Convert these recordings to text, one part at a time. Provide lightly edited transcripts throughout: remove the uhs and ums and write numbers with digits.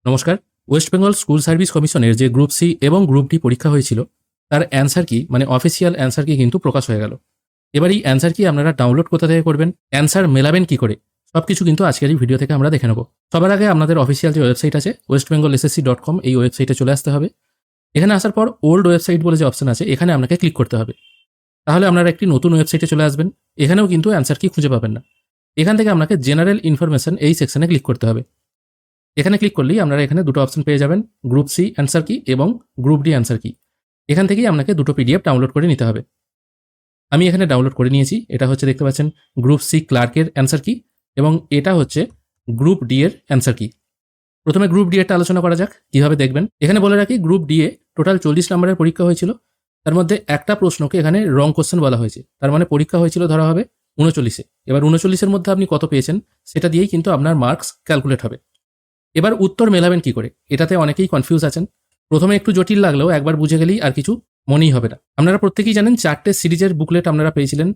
নমস্কার। West Bengal school service কমিশনের যে গ্রুপ সি এবং গ্রুপ ডি পরীক্ষা হয়েছিল তার অ্যান্সার কি মানে অফিসিয়াল অ্যান্সার কি কিন্তু প্রকাশ হয়ে গেল। এবার এই অ্যান্সার কি আপনারা ডাউনলোড কোথা থেকে করবেন, অ্যান্সার মেলাবেন কি করে, সবকিছু কিন্তু আজকের এই ভিডিও থেকে আমরা দেখে নেব। সবার আগে আপনাদের অফিসিয়াল যে ওয়েবসাইট আছে westbengalssc.com এই ওয়েবসাইটে চলে আসতে হবে। এখানে আসার পর ওল্ড ওয়েবসাইট বলে যে অপশন আছে এখানে আপনাকে ক্লিক করতে হবে। তাহলে আপনারা একটি নতুন ওয়েবসাইটে চলে আসবেন। এখানেও কিন্তু অ্যান্সার কি খুঁজে পাবেন না। এখান থেকে আপনাকে জেনারেল ইনফরমেশন এই সেকশনে ক্লিক করতে হবে। এখানে ক্লিক করলেই আপনারা এখানে দুটো অপশন পেয়ে যাবেন, গ্রুপ সি অ্যান্সার কি এবং গ্রুপ ডি অ্যান্সার কি। এখান থেকেই আপনাকে দুটো পিডিএফ ডাউনলোড করে নিতে হবে। আমি এখানে ডাউনলোড করে নিয়েছি। এটা হচ্ছে দেখতে পাচ্ছেন গ্রুপ সি ক্লার্কের অ্যান্সার কি এবং এটা হচ্ছে গ্রুপ ডি এর অ্যান্সার কি। প্রথমে গ্রুপ ডি এরটা আলোচনা করা যাক কিভাবে দেখবেন। এখানে বলে রাখি গ্রুপ ডি এ টোটাল 40 নম্বরের পরীক্ষা হয়েছিল। তার মধ্যে একটা প্রশ্নকে এখানে রং কোশ্চেন বলা হয়েছে। তার মানে পরীক্ষা হয়েছিল ধরা হবে 39-এ। এবার 39-এর মধ্যে আপনি কত পেয়েছেন সেটা দিয়েই কিন্তু আপনার মার্কস ক্যালকুলেট হবে। এবার উত্তর মেলাবেন কি করে, এটাতে অনেকেই কনফিউজ আছেন। প্রথমে একটু জটিল লাগলেও একবার বুঝে গেলেই আর কিছু মনেই হবে না। আপনারা প্রত্যেকেই জানেন 4টে সিরিজের বুকলেট আপনারা পেয়েছিলেন,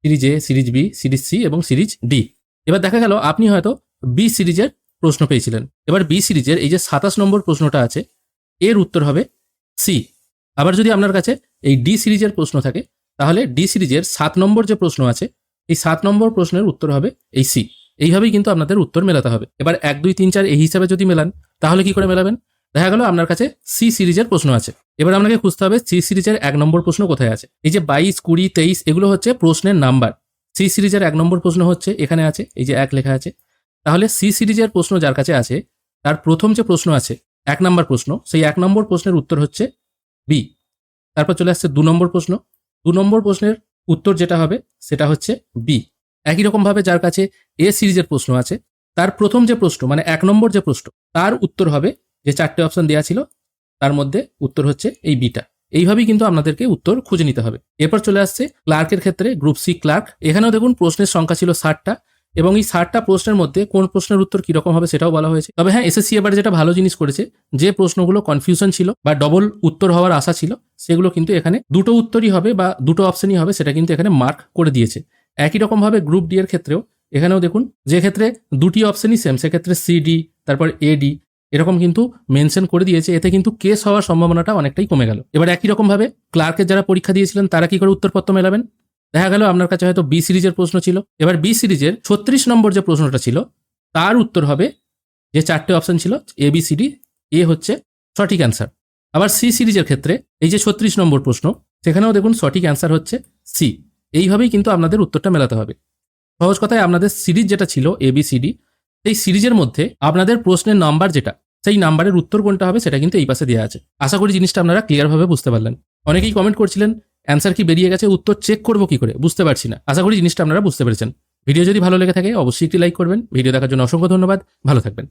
সিরিজ এ, সিরিজ বি, সিরিজ সি এবং সিরিজ ডি। এবার দেখা গেল আপনি হয়তো বি সিরিজের প্রশ্ন পেয়েছিলেন। এবার বি সিরিজের এই যে 27 নম্বর প্রশ্নটা আছে এর উত্তর হবে সি। আবার যদি আপনার কাছে এই ডি সিরিজের প্রশ্ন থাকে তাহলে ডি সিরিজের 7 নম্বর যে প্রশ্ন আছে এই 7 নম্বর প্রশ্নের উত্তর হবে এই সি। এইভাবেই কিন্তু আপনাদের উত্তর মেলাতে হবে। এবার 1, 2, 3, 4 এই হিসাবে যদি মেলান তাহলে কি করে মেলাবেন, দেখা গেল আপনার কাছে সি সিরিজের প্রশ্ন আছে। এবার আপনাকে খুঁজতে হবে সি সিরিজের 1 নম্বর প্রশ্ন কোথায় আছে। এই যে 22, 20, 23 এগুলো হচ্ছে প্রশ্নের নাম্বার। সি সিরিজের 1 নম্বর প্রশ্ন হচ্ছে এখানে আছে, এই যে 1 লেখা আছে। তাহলে সি সিরিজের প্রশ্ন যার কাছে আছে তার প্রথম যে প্রশ্ন আছে 1 নম্বর প্রশ্ন, সেই 1 নম্বর প্রশ্নের উত্তর হচ্ছে বি। তারপর চলে আসছে 2 নম্বর প্রশ্ন। 2 নম্বর প্রশ্নের উত্তর যেটা হবে সেটা হচ্ছে বি। একই রকমভাবে যার কাছে এ সিরিজের প্রশ্ন আছে তার প্রথম যে প্রশ্ন মানে 1 নম্বর যে প্রশ্ন তার উত্তর হবে যে 4টে অপশন দেওয়া ছিল তার মধ্যে উত্তর হচ্ছে এই বিটা। এইভাবেই কিন্তু আপনাদেরকে উত্তর খুঁজে নিতে হবে। এরপর চলে আসছে ক্লার্কের ক্ষেত্রে গ্রুপ সি ক্লার্ক। এখানেও দেখুন প্রশ্নের সংখ্যা ছিল 60টা এবং এই 60টা প্রশ্নের মধ্যে কোন প্রশ্নের উত্তর কিরকম হবে সেটাও বলা হয়েছে। তবে হ্যাঁ, এসএসসি এবার যেটা ভালো জিনিস করেছে, যে প্রশ্নগুলো কনফিউশন ছিল বা ডবল উত্তর হওয়ার আশা ছিল সেগুলো কিন্তু এখানে দুটো উত্তরই হবে বা দুটো অপশনই হবে সেটা কিন্তু এখানে মার্ক করে দিয়েছে। একই রকমভাবে গ্রুপ ডি এর ক্ষেত্রেও এখানেও দেখুন যে ক্ষেত্রে দুটি অপশনই সেম সেক্ষেত্রে সিডি তারপর এডি এরকম কিন্তু মেনশন করে দিয়েছে। এতে কিন্তু কেস হওয়ার সম্ভাবনাটা অনেকটাই কমে গেল। এবার একই রকমভাবে ক্লার্কের যারা পরীক্ষা দিয়েছিলেন তারা কি করে উত্তরপত্র মেলাবেন, দেখা গেল আপনার কাছে হয়তো বি সিরিজের প্রশ্ন ছিল। এবার বি সিরিজের 36 নম্বর যে প্রশ্নটা ছিল তার উত্তর হবে যে 4টে অপশন ছিল এ বি সি ডি, এ হচ্ছে সঠিক অ্যান্সার। আবার সি সিরিজের ক্ষেত্রে এই যে 36 নম্বর প্রশ্ন সেখানেও দেখুন সঠিক অ্যান্সার হচ্ছে সি। এইভাবেই কিন্তু আপনাদের উত্তরটা মেলাতে হবে। সহজ কথায় আপনাদের সিরিজ যেটা ছিল এ বি সি ডি, সেই সিরিজের মধ্যে আপনাদের প্রশ্নের নাম্বার যেটা সেই নাম্বারের উত্তর কোনটা হবে সেটা কিন্তু এই পাশে দেওয়া আছে। আশা করি জিনিসটা আপনারা ক্লিয়ারভাবে বুঝতে পারলেন। অনেকেই কমেন্ট করছিলেন অ্যান্সার কি বেরিয়ে গেছে, উত্তর চেক করবো কি করে, বুঝতে পারছি না। আশা করি জিনিসটা আপনারা বুঝতে পেরেছেন। ভিডিও যদি ভালো লেগে থাকে অবশ্যই একটি লাইক করবেন। ভিডিও দেখার জন্য অসংখ্য ধন্যবাদ। ভালো থাকবেন।